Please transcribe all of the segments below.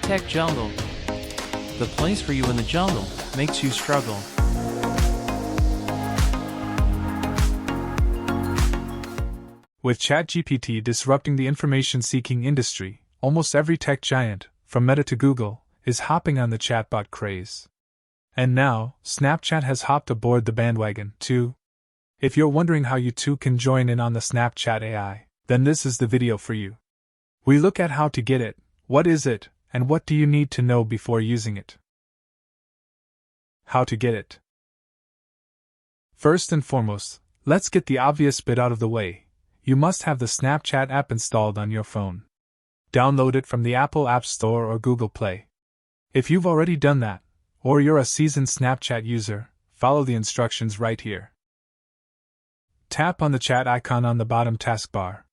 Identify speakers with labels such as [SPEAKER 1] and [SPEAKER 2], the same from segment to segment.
[SPEAKER 1] Tech Jungle. The place for you in the jungle makes you struggle.
[SPEAKER 2] With ChatGPT disrupting the information-seeking industry, almost every tech giant, from Meta to Google, is hopping on the chatbot craze. And now, Snapchat has hopped aboard the bandwagon, too. If you're wondering how you too can join in on the Snapchat AI, then this is the video for you. We look at how to get it, what is it, and what do you need to know before using it. How to get it. First and foremost, let's get the obvious bit out of the way. You must have the Snapchat app installed on your phone. Download it from the Apple App Store or Google Play. If you've already done that, or you're a seasoned Snapchat user, follow the instructions right here. Tap on the chat icon on the bottom taskbar.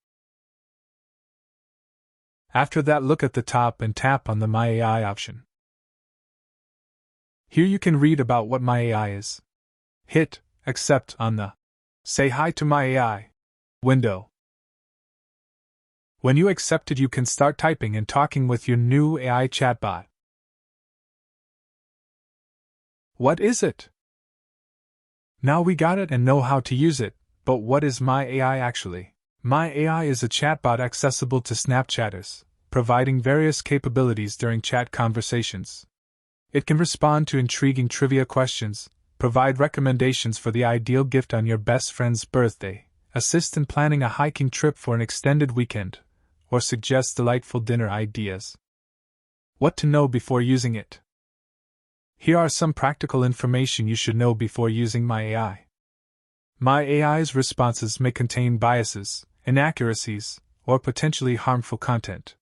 [SPEAKER 2] After that, look at the top and tap on the My AI option. Here you can read about what My AI is. Hit Accept on the Say Hi to My AI window. When you accept it, you can start typing and talking with your new AI chatbot. What is it? Now we got it and know how to use it, but what is My AI actually? My AI is a chatbot accessible to Snapchatters, providing various capabilities during chat conversations. It can respond to intriguing trivia questions, provide recommendations for the ideal gift on your best friend's birthday, assist in planning a hiking trip for an extended weekend, or suggest delightful dinner ideas. What to know before using it? Here are some practical information you should know before using My AI. My AI's responses may contain biases, inaccuracies, or potentially harmful content.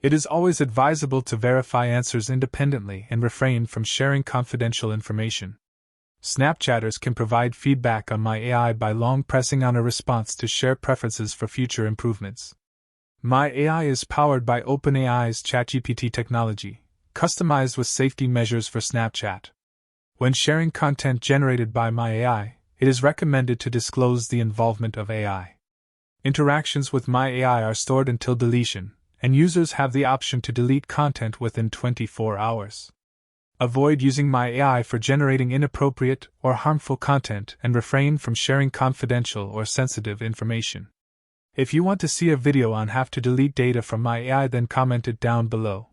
[SPEAKER 2] It is always advisable to verify answers independently and refrain from sharing confidential information. Snapchatters can provide feedback on My AI by long pressing on a response to share preferences for future improvements. My AI is powered by OpenAI's ChatGPT technology, customized with safety measures for Snapchat. When sharing content generated by My AI, it is recommended to disclose the involvement of AI. Interactions with My AI are stored until deletion, and users have the option to delete content within 24 hours. Avoid using My AI for generating inappropriate or harmful content and refrain from sharing confidential or sensitive information. If you want to see a video on how to delete data from My AI, then comment it down below.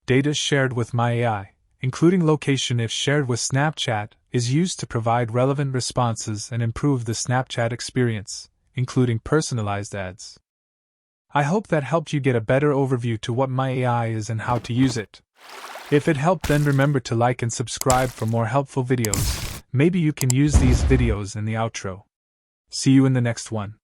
[SPEAKER 2] Data shared with My AI, including location if shared with Snapchat, is used to provide relevant responses and improve the Snapchat experience, including personalized ads. I hope that helped you get a better overview to what My AI is and how to use it. If it helped, then remember to like and subscribe for more helpful videos. Maybe you can use these videos in the outro. See you in the next one.